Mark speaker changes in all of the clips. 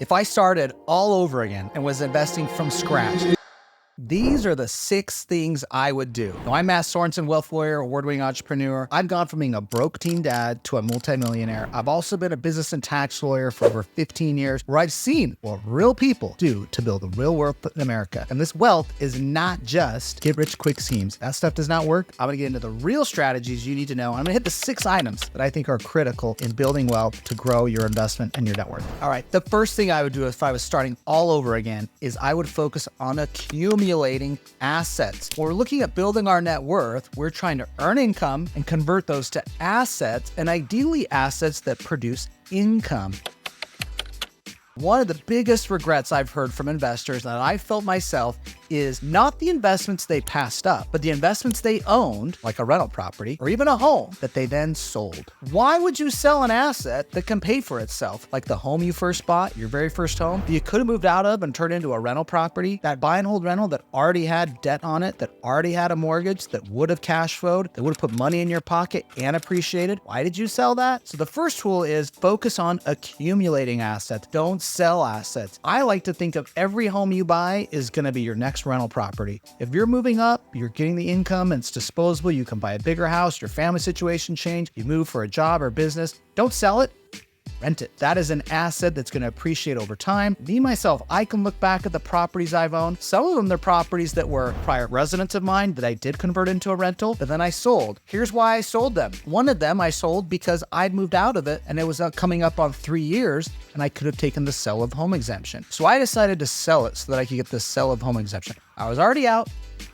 Speaker 1: If I started all over again and was investing from scratch, these are the 6 things I would do. Now, I'm Matt Sorensen, wealth lawyer, award-winning entrepreneur. I've gone from being a broke teen dad to a multimillionaire. I've also been a business and tax lawyer for over 15 years, where I've seen what real people do to build a real wealth in America. And this wealth is not just get-rich-quick schemes. That stuff does not work. I'm gonna get into the real strategies you need to know. I'm gonna hit the 6 items that I think are critical in building wealth to grow your investment and your net worth. All right, the first thing I would do if I was starting all over again is I would focus on accumulating assets. When we're looking at building our net worth, we're trying to earn income and convert those to assets, and ideally assets that produce income. One of the biggest regrets I've heard from investors, and I felt myself, is not the investments they passed up, but the investments they owned, like a rental property or even a home that they then sold. Why would you sell an asset that can pay for itself, like the home you first bought, your very first home, that you could have moved out of and turned into a rental property, that buy and hold rental that already had debt on it, that already had a mortgage, that would have cash flowed, that would have put money in your pocket and appreciated? Why did you sell that? So the first tool is focus on accumulating assets. Don't sell assets. I like to think of every home you buy is going to be your next rental property. If you're moving up, you're getting the income and it's disposable, you can buy a bigger house, your family situation change, you move for a job or business, don't sell it, rent it. That is an asset that's going to appreciate over time. Me, myself, I can look back at the properties I've owned. Some of them, they're properties that were prior residents of mine that I did convert into a rental, but then I sold. Here's why I sold them. One of them I sold because I'd moved out of it and it was coming up on 3 years and I could have taken the sell of home exemption. So I decided to sell it so that I could get the sell of home exemption. I was already out.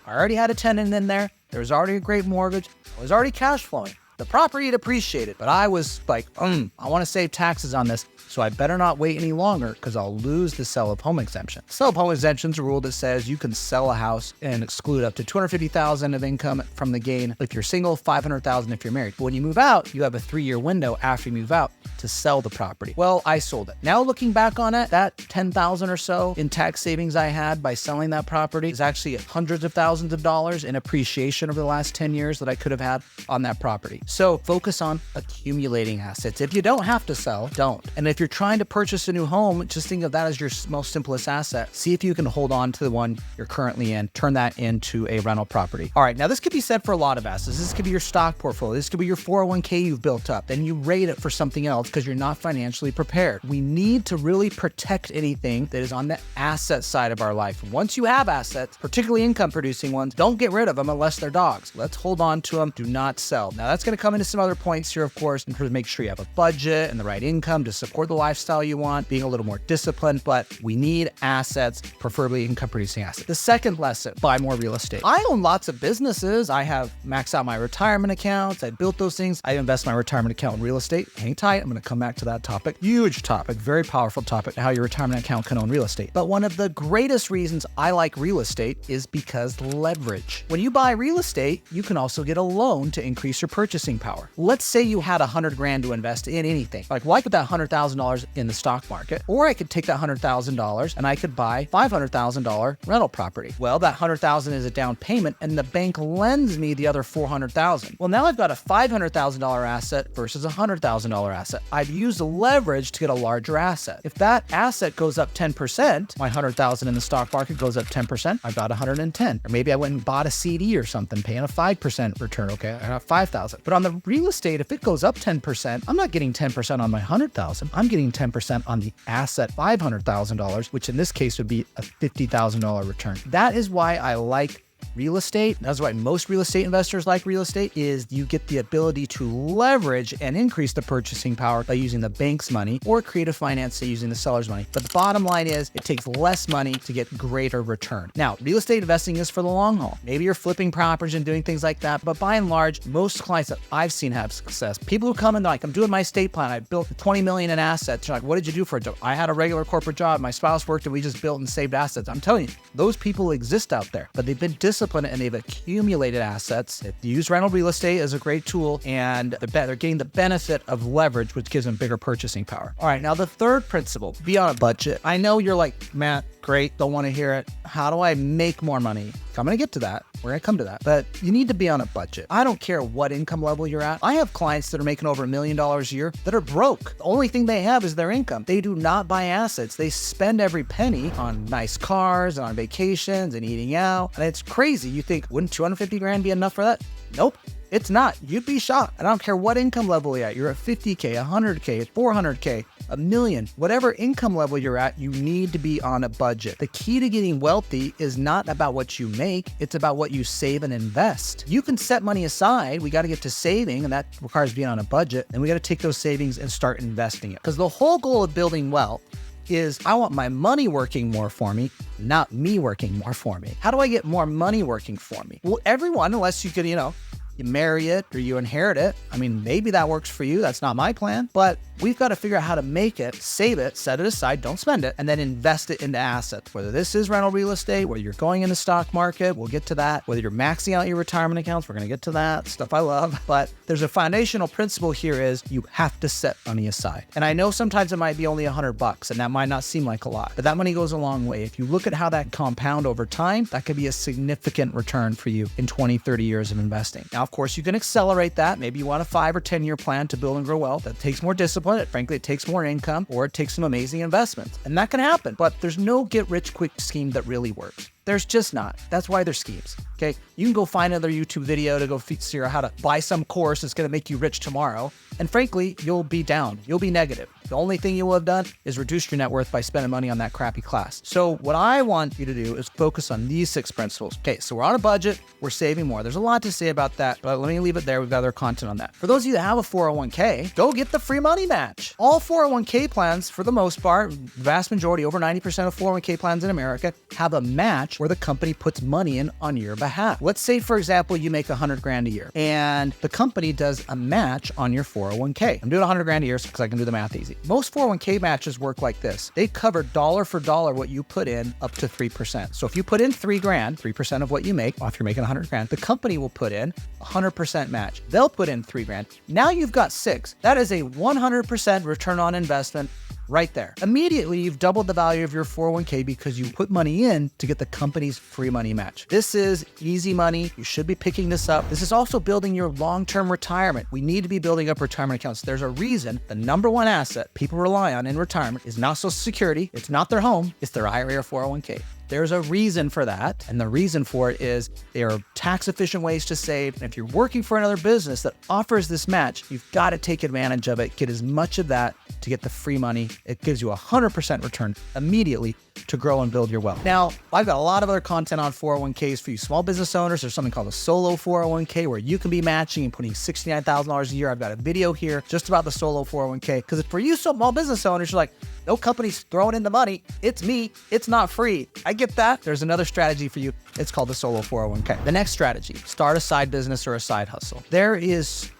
Speaker 1: I already had a tenant in there. There was already a great mortgage. I was already cash flowing. The property had appreciated, but I was like, I want to save taxes on this, so I better not wait any longer because I'll lose the sell of home exemption. Sell of home exemption is a rule that says you can sell a house and exclude up to $250,000 of income from the gain if you're single, $500,000 if you're married. But when you move out, you have a 3-year window after you move out to sell the property. Well, I sold it. Now looking back on it, that $10,000 or so in tax savings I had by selling that property is actually hundreds of thousands of dollars in appreciation over the last 10 years that I could have had on that property. So focus on accumulating assets. If you don't have to sell, don't. And if you're trying to purchase a new home, just think of that as your most simplest asset. See if you can hold on to the one you're currently in, turn that into a rental property. All right, now this could be said for a lot of assets. This could be your stock portfolio. This could be your 401k you've built up. Then you rate it for something else because you're not financially prepared. We need to really protect anything that is on the asset side of our life. Once you have assets, particularly income producing ones, don't get rid of them unless they're dogs. Let's hold on to them. Do not sell. Now that's going to come into some other points here, of course, in terms of make sure you have a budget and the right income to support the lifestyle you want, being a little more disciplined, but we need assets, preferably income producing assets. The second lesson, buy more real estate. I own lots of businesses. I have maxed out my retirement accounts. I built those things. I invest my retirement account in real estate. Hang tight. I'm going to come back to that topic. Huge topic, very powerful topic, how your retirement account can own real estate. But one of the greatest reasons I like real estate is because leverage. When you buy real estate, you can also get a loan to increase your purchasing power. Let's say you had $100,000 to invest in anything. Like, well, I put that $100,000 in the stock market, or I could take that $100,000 and I could buy $500,000 rental property. Well, that $100,000 is a down payment and the bank lends me the other $400,000. Well, now I've got a $500,000 asset versus a $100,000 asset. I've used the leverage to get a larger asset. If that asset goes up 10%, my $100,000 in the stock market goes up 10%, I've got 110. Or maybe I went and bought a CD or something, paying a 5% return. Okay, I got 5,000. But on the real estate, if it goes up 10%, I'm not getting 10% on my 100,000. I'm getting 10% on the asset $500,000, which in this case would be a $50,000 return. That is why I like real estate. That's why most real estate investors like real estate, is you get the ability to leverage and increase the purchasing power by using the bank's money or creative finance using the seller's money. But the bottom line is it takes less money to get greater return. Now, real estate investing is for the long haul. Maybe you're flipping properties and doing things like that, but by and large, most clients that I've seen have success. People who come in like, I'm doing my estate plan. I built 20 million in assets. You're like, what did you do for it? I had a regular corporate job. My spouse worked and we just built and saved assets. I'm telling you, those people exist out there, but they've been disciplined and they've accumulated assets. They use rental real estate as a great tool, and they're getting the benefit of leverage, which gives them bigger purchasing power. All right, now the third principle, be on a budget. I know you're like, Matt, great, don't want to hear it. How do I make more money? I'm going to get to that. We're going to come to that. But you need to be on a budget. I don't care what income level you're at. I have clients that are making over $1 million a year that are broke. The only thing they have is their income. They do not buy assets. They spend every penny on nice cars and on vacations and eating out. And it's crazy. You think, wouldn't 250 grand be enough for that? Nope. It's not. You'd be shocked. I don't care what income level you're at. You're at 50K, 100K, 400K, a million. Whatever income level you're at, you need to be on a budget. The key to getting wealthy is not about what you make. It's about what you save and invest. You can set money aside. We got to get to saving, and that requires being on a budget. And we got to take those savings and start investing it. Because the whole goal of building wealth is I want my money working more for me, not me working more for me. How do I get more money working for me? Well, everyone, unless you could, you marry it or you inherit it. I mean, maybe that works for you. That's not my plan, but we've got to figure out how to make it, save it, set it aside, don't spend it, and then invest it into assets. Whether this is rental real estate, whether you're going in the stock market, we'll get to that. Whether you're maxing out your retirement accounts, we're going to get to that stuff I love. But there's a foundational principle here is you have to set money aside. And I know sometimes it might be only $100 and that might not seem like a lot, but that money goes a long way. If you look at how that compound over time, that could be a significant return for you in 20, 30 years of investing. Now, of course, you can accelerate that. Maybe you want a 5 or 10 year plan to build and grow wealth. That takes more discipline. Frankly, it takes more income, or it takes some amazing investments. And that can happen, but there's no get rich quick scheme that really works. There's just not. That's why there's schemes, okay? You can go find another YouTube video to go figure out how to buy some course that's gonna make you rich tomorrow. And frankly, you'll be down. You'll be negative. The only thing you will have done is reduce your net worth by spending money on that crappy class. So what I want you to do is focus on these 6 principles. Okay, so we're on a budget, we're saving more. There's a lot to say about that, but let me leave it there. We've got other content on that. For those of you that have a 401k, go get the free money match. All 401k plans, for the most part, vast majority, over 90% of 401k plans in America, have a match where the company puts money in on your behalf. Let's say, for example, you make 100 grand a year and the company does a match on your 401k. I'm doing 100 grand a year because I can do the math easy. Most 401k matches work like this. They cover dollar for dollar what you put in up to 3%. So if you put in 3 grand, 3% of what you make, well, if you're making 100 grand, the company will put in 100% match. They'll put in 3 grand. Now you've got 6. That is a 100% return on investment right there. Immediately, you've doubled the value of your 401k because you put money in to get the company's free money match. This is easy money. You should be picking this up. This is also building your long-term retirement. We need to be building up retirement accounts. There's a reason the number one asset people rely on in retirement is not Social Security. It's not their home. It's their IRA or 401k. There's a reason for that. And the reason for it is there are tax efficient ways to save. And if you're working for another business that offers this match, you've got to take advantage of it. Get as much of that to get the free money. It gives you 100% return immediately to grow and build your wealth. Now, I've got a lot of other content on 401ks for you small business owners. There's something called a solo 401k where you can be matching and putting $69,000 a year. I've got a video here just about the solo 401k because for you small business owners, you're like, no company's throwing in the money. It's me. It's not free. I get that. There's another strategy for you. It's called the solo 401k. The next strategy, start a side business or a side hustle. There is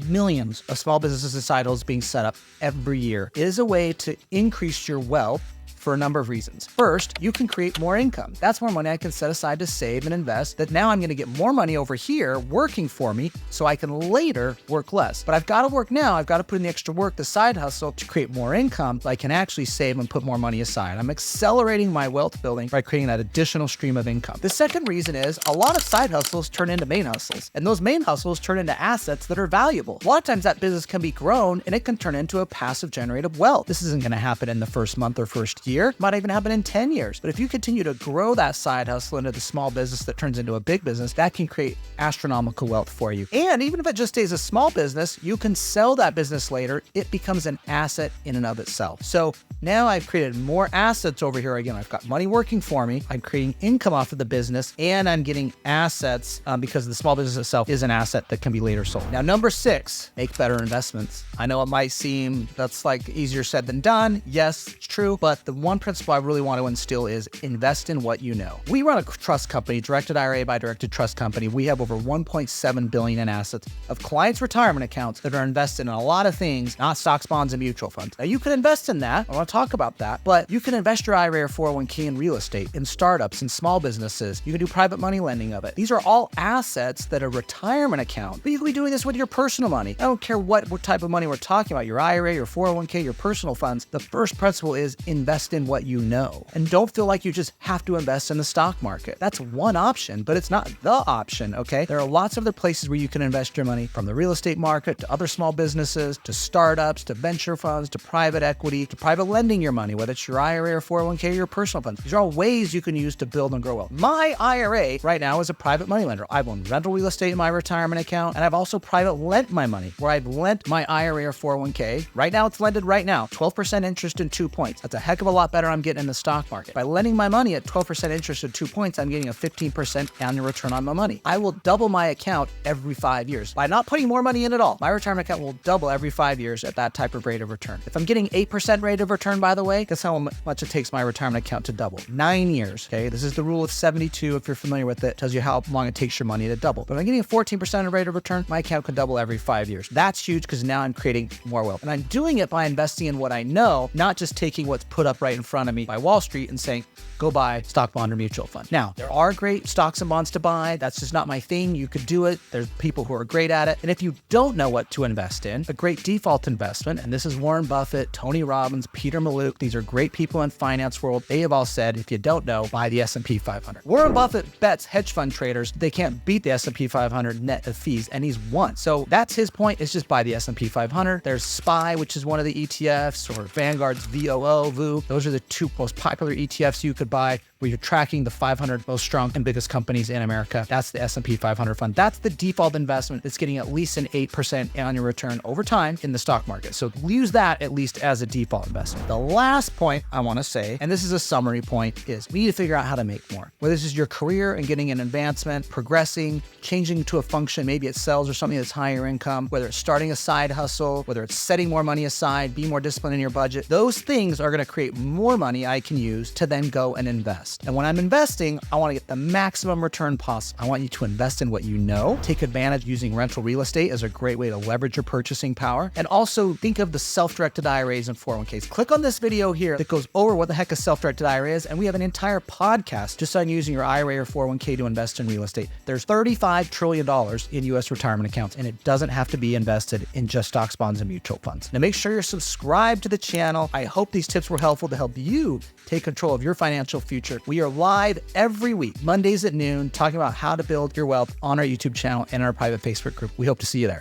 Speaker 1: millions of small businesses and side hustles being set up every year. It is a way to increase your wealth for a number of reasons. First, you can create more income. That's more money I can set aside to save and invest that now I'm going to get more money over here working for me so I can later work less. But I've got to work now. I've got to put in the extra work, the side hustle to create more income so I can actually save and put more money aside. I'm accelerating my wealth building by creating that additional stream of income. The second reason is a lot of side hustles turn into main hustles, and those main hustles turn into assets that are valuable. A lot of times that business can be grown and it can turn into a passive generative wealth. This isn't going to happen in the first month or first year. It might even happen in 10 years. But if you continue to grow that side hustle into the small business that turns into a big business, that can create astronomical wealth for you. And even if it just stays a small business, you can sell that business later. It becomes an asset in and of itself. So now I've created more assets over here. Again, I've got money working for me. I'm creating income off of the business and I'm getting assets because the small business itself is an asset that can be later sold. Now, number 6, make better investments. I know it might seem that's like easier said than done. Yes, it's true. But the one principle I really want to instill is invest in what you know. We run a trust company, directed IRA by directed trust company. We have over $1.7 billion in assets of clients' retirement accounts that are invested in a lot of things, not stocks, bonds, and mutual funds. Now you can invest in that. I want to talk about that, but you can invest your IRA or 401k in real estate, in startups, in small businesses. You can do private money lending of it. These are all assets that are retirement account, but you can be doing this with your personal money. I don't care what type of money we're talking about, your IRA, your 401k, your personal funds. The first principle is invest invest in what you know. And don't feel like you just have to invest in the stock market. That's one option, but it's not the option, okay? There are lots of other places where you can invest your money, from the real estate market to other small businesses, to startups, to venture funds, to private equity, to private lending your money, whether it's your IRA or 401k or your personal funds. These are all ways you can use to build and grow wealth. My IRA right now is a private money lender. I've owned rental real estate in my retirement account, and I've also private lent my money, where I've lent my IRA or 401k. Right now, it's lended right now, 12% interest and 2 points. That's a heck of a lot better I'm getting in the stock market. By lending my money at 12% interest and 2 points, I'm getting a 15% annual return on my money. I will double my account every 5 years. By not putting more money in at all, my retirement account will double every 5 years at that type of rate of return. If I'm getting 8% rate of return, by the way, guess how much it takes my retirement account to double? 9 years, okay? This is the rule of 72, if you're familiar with it. Tells you how long it takes your money to double. But if I'm getting a 14% rate of return, my account could double every 5 years. That's huge because now I'm creating more wealth. And I'm doing it by investing in what I know, not just taking what's put up right in front of me by Wall Street and saying, go buy stock, bond, or mutual fund. Now, there are great stocks and bonds to buy. That's just not my thing. You could do it. There's people who are great at it. And if you don't know what to invest in, a great default investment, and this is Warren Buffett, Tony Robbins, Peter Mallouk, these are great people in finance world. They have all said, if you don't know, buy the S&P 500. Warren Buffett bets hedge fund traders they can't beat the S&P 500 net of fees, and he's won. So that's his point, is just buy the S&P 500. There's SPY, which is one of the ETFs, or Vanguard's VOO. Those are the two most popular ETFs you could buy, where you're tracking the 500 most strong and biggest companies in America. That's the S&P 500 fund. That's the default investment that's getting at least an 8% annual return over time in the stock market. So use that at least as a default investment. The last point I want to say, and this is a summary point, is we need to figure out how to make more. Whether this is your career and getting an advancement, progressing, changing to a function, maybe it sells or something that's higher income, whether it's starting a side hustle, whether it's setting more money aside, be more disciplined in your budget, those things are going to create more money I can use to then go and invest. And when I'm investing, I want to get the maximum return possible. I want you to invest in what you know, take advantage using rental real estate as a great way to leverage your purchasing power, and also think of the self-directed IRAs and 401ks. Click on this video here that goes over what the heck a self-directed IRA is, and we have an entire podcast just on using your IRA or 401k to invest in real estate. There's $35 trillion in U.S. retirement accounts, and it doesn't have to be invested in just stocks, bonds, and mutual funds. Now make sure you're subscribed to the channel. I hope these tips were helpful to help you take control of your financial future. We are live every week, Mondays at noon, talking about how to build your wealth on our YouTube channel and our private Facebook group. We hope to see you there.